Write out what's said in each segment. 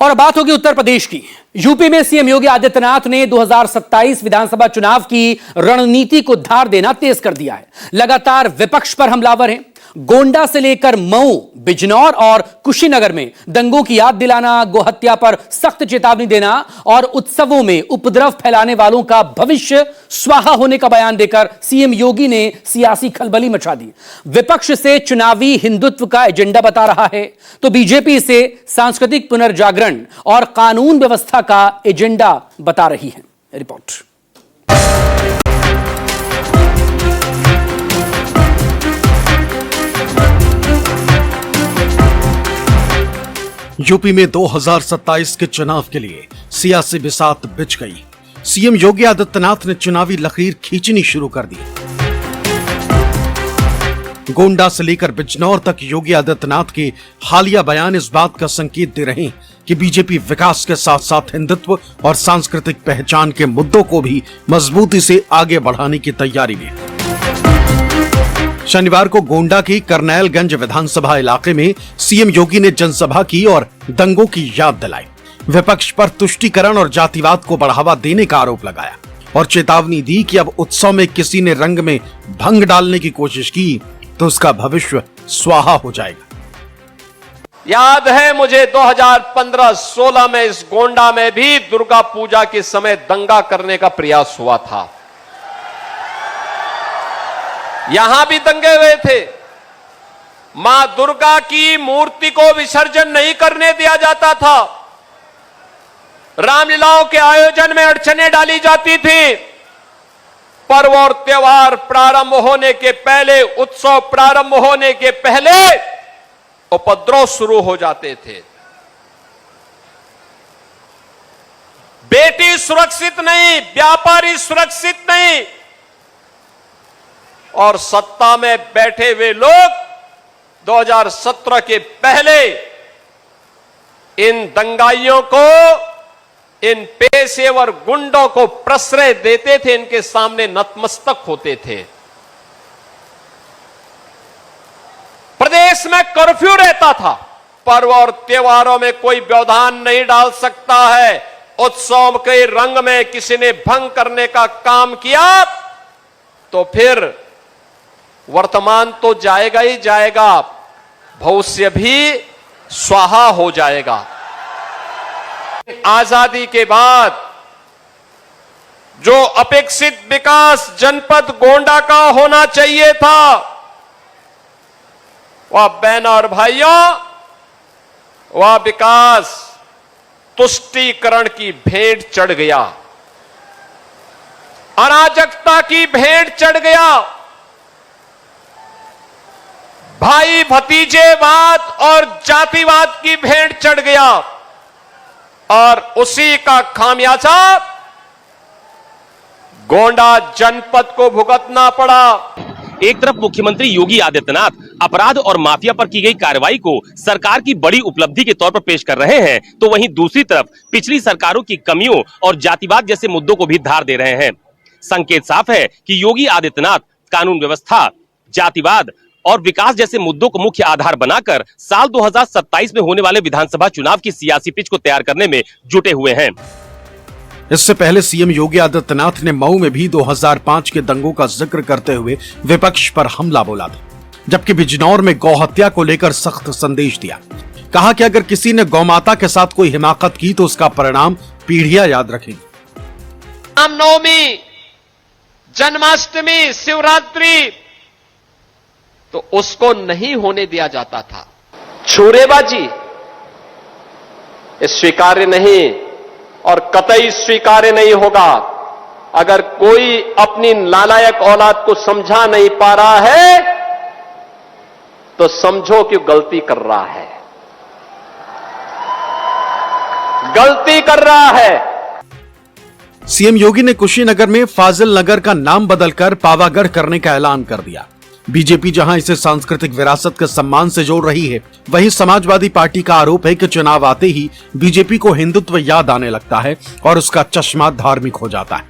और बात होगी उत्तर प्रदेश की। यूपी में सीएम योगी आदित्यनाथ ने 2027 विधानसभा चुनाव की रणनीति को धार देना तेज कर दिया है। लगातार विपक्ष पर हमलावर हैं। गोंडा से लेकर मऊ, बिजनौर और कुशीनगर में दंगों की याद दिलाना, गोहत्या पर सख्त चेतावनी देना और उत्सवों में उपद्रव फैलाने वालों का भविष्य स्वाहा होने का बयान देकर सीएम योगी ने सियासी खलबली मचा दी। विपक्ष से चुनावी हिंदुत्व का एजेंडा बता रहा है तो बीजेपी से सांस्कृतिक पुनर्जागरण और कानून व्यवस्था का एजेंडा बता रही है। रिपोर्ट। यूपी में 2027 के चुनाव के लिए सियासी बिसात बिछ गई। सीएम योगी आदित्यनाथ ने चुनावी लकीर खींचनी शुरू कर दी। गोंडा से लेकर बिजनौर तक योगी आदित्यनाथ के हालिया बयान इस बात का संकेत दे रहे हैं कि बीजेपी विकास के साथ साथ हिंदुत्व और सांस्कृतिक पहचान के मुद्दों को भी मजबूती से आगे बढ़ाने की तैयारी में। शनिवार को गोंडा की करनैलगंज विधानसभा इलाके में सीएम योगी ने जनसभा की और दंगों की याद दिलाई। विपक्ष पर तुष्टीकरण और जातिवाद को बढ़ावा देने का आरोप लगाया और चेतावनी दी कि अब उत्सव में किसी ने रंग में भंग डालने की कोशिश की तो उसका भविष्य स्वाहा हो जाएगा। याद है मुझे 2015-16 में इस गोंडा में भी दुर्गा पूजा के समय दंगा करने का प्रयास हुआ था। यहां भी दंगे हुए थे। मां दुर्गा की मूर्ति को विसर्जन नहीं करने दिया जाता था। रामलीलाओं के आयोजन में अड़चनें डाली जाती थी। पर्व और त्योहार प्रारंभ होने के पहले, उत्सव प्रारंभ होने के पहले उपद्रव शुरू हो जाते थे। बेटी सुरक्षित नहीं, व्यापारी सुरक्षित नहीं और सत्ता में बैठे हुए लोग 2017 के पहले इन दंगाइयों को, इन पेशेवर गुंडों को प्रश्रय देते थे, इनके सामने नतमस्तक होते थे। प्रदेश में कर्फ्यू रहता था। पर्व और त्योहारों में कोई व्यवधान नहीं डाल सकता है। उत्सव के रंग में किसी ने भंग करने का काम किया तो फिर वर्तमान तो जाएगा ही जाएगा, भविष्य भी स्वाहा हो जाएगा। आजादी के बाद जो अपेक्षित विकास जनपद गोंडा का होना चाहिए था, वह बहनों और भाइयों, वह विकास तुष्टीकरण की भेंट चढ़ गया, अराजकता की भेंट चढ़ गया, भाई भतीजेवाद और जातिवाद की भेंट चढ़ गया और उसी का खामियाजा गोंडा जनपद को भुगतना पड़ा। एक तरफ मुख्यमंत्री योगी आदित्यनाथ अपराध और माफिया पर की गई कार्रवाई को सरकार की बड़ी उपलब्धि के तौर पर पेश कर रहे हैं तो वहीं दूसरी तरफ पिछली सरकारों की कमियों और जातिवाद जैसे मुद्दों को भी धार दे रहे हैं। संकेत साफ है कि योगी आदित्यनाथ कानून व्यवस्था, जातिवाद और विकास जैसे मुद्दों को मुख्य आधार बनाकर साल 2027 में होने वाले विधानसभा चुनाव की सियासी पिच को तैयार करने में जुटे हुए हैं। इससे पहले सीएम योगी आदित्यनाथ ने मऊ में भी 2005 के दंगों का जिक्र करते हुए विपक्ष पर हमला बोला था, जबकि बिजनौर में गौहत्या को लेकर सख्त संदेश दिया। कहा कि अगर किसी ने गौमाता के साथ कोई हिमाकत की तो उसका परिणाम पीढ़ियां याद रखेंगी। रामनवमी, जन्माष्टमी, शिवरात्रि तो उसको नहीं होने दिया जाता था। छुरेबाजी ये स्वीकार्य नहीं और कतई स्वीकार्य नहीं होगा। अगर कोई अपनी नालायक औलाद को समझा नहीं पा रहा है तो समझो कि गलती कर रहा है, गलती कर रहा है। सीएम योगी ने कुशीनगर में फाजिल नगर का नाम बदलकर पावागढ़ करने का ऐलान कर दिया। बीजेपी जहां इसे सांस्कृतिक विरासत के सम्मान से जोड़ रही है, वहीं समाजवादी पार्टी का आरोप है कि चुनाव आते ही बीजेपी को हिंदुत्व याद आने लगता है और उसका चश्मा धार्मिक हो जाता है।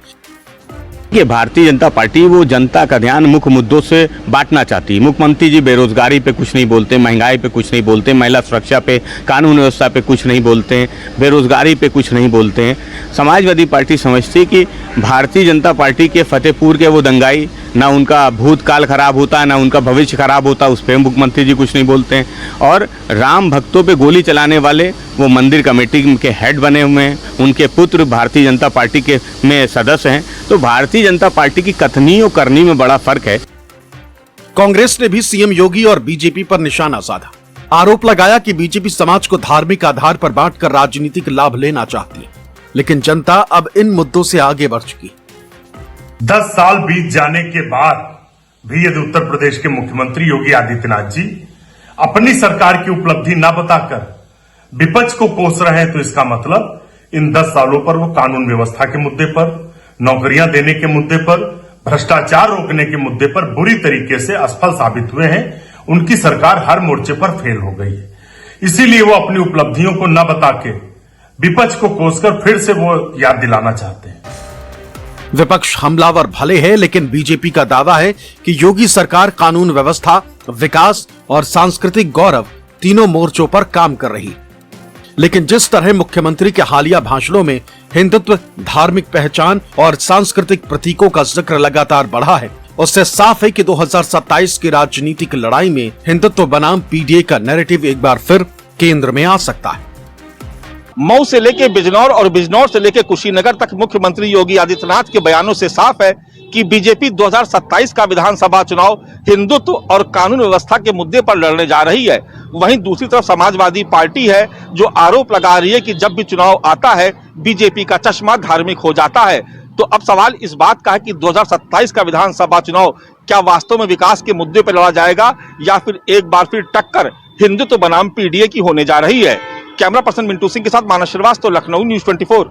कि भारतीय जनता पार्टी वो जनता का ध्यान मुख्य मुद्दों से बांटना चाहती है। मुख्यमंत्री जी बेरोजगारी पे कुछ नहीं बोलते, महंगाई पे कुछ नहीं बोलते, महिला सुरक्षा पे, कानून व्यवस्था पे कुछ नहीं बोलते हैं, बेरोजगारी पे कुछ नहीं बोलते हैं। समाजवादी पार्टी समझती है कि भारतीय जनता पार्टी के फतेहपुर के वो दंगाई, ना उनका भूतकाल खराब होता है ना उनका भविष्य खराब होता, उस पर मुख्यमंत्री जी कुछ नहीं बोलते हैं। और राम भक्तों पे गोली चलाने वाले वो मंदिर कमेटी के हेड बने हुए हैं, उनके पुत्र भारतीय जनता पार्टी के में सदस्य हैं। तो भारतीय जनता पार्टी की कथनी और करनी में बड़ा फर्क है। कांग्रेस ने भी सीएम योगी और बीजेपी पर निशाना साधा। आरोप लगाया कि बीजेपी समाज को धार्मिक आधार पर बांटकर राजनीतिक लाभ लेना चाहती है, लेकिन जनता अब इन मुद्दों से आगे बढ़ चुकी। 10 साल बीत जाने के बाद भी यदि उत्तर प्रदेश के मुख्यमंत्री योगी आदित्यनाथ जी अपनी सरकार की उपलब्धि न बताकर विपक्ष को कोस रहे हैं, तो इसका मतलब इन 10 सालों पर वो कानून व्यवस्था के मुद्दे पर, नौकरियां देने के मुद्दे पर, भ्रष्टाचार रोकने के मुद्दे पर बुरी तरीके से असफल साबित हुए हैं। उनकी सरकार हर मोर्चे पर फेल हो गई है। इसीलिए वो अपनी उपलब्धियों को न बता के विपक्ष को कोसकर फिर से वो याद दिलाना चाहते हैं। विपक्ष हमलावर भले है, लेकिन बीजेपी का दावा है कि योगी सरकार कानून व्यवस्था, विकास और सांस्कृतिक गौरव तीनों मोर्चों पर काम कर रही। लेकिन जिस तरह मुख्यमंत्री के हालिया भाषणों में हिंदुत्व, धार्मिक पहचान और सांस्कृतिक प्रतीकों का जिक्र लगातार बढ़ा है, उससे साफ है कि 2027 की राजनीतिक लड़ाई में हिंदुत्व बनाम पीडीए का नैरेटिव एक बार फिर केंद्र में आ सकता है। मऊ से लेके बिजनौर और बिजनौर से लेके कुशीनगर तक मुख्यमंत्री योगी आदित्यनाथ के बयानों से साफ है कि बीजेपी 2027 का विधानसभा चुनाव हिंदुत्व और कानून व्यवस्था के मुद्दे पर लड़ने जा रही है। वहीं दूसरी तरफ समाजवादी पार्टी है जो आरोप लगा रही है कि जब भी चुनाव आता है बीजेपी का चश्मा धार्मिक हो जाता है। तो अब सवाल इस बात का है कि 2027 का विधानसभा चुनाव क्या वास्तव में विकास के मुद्दे पर लड़ा जाएगा या फिर एक बार फिर टक्कर हिंदुत्व बनाम पीडीए की होने जा रही है। कैमरा पर्सन मिंटू सिंह के साथ मानस श्रीवास्तव, लखनऊ न्यूज़ 24।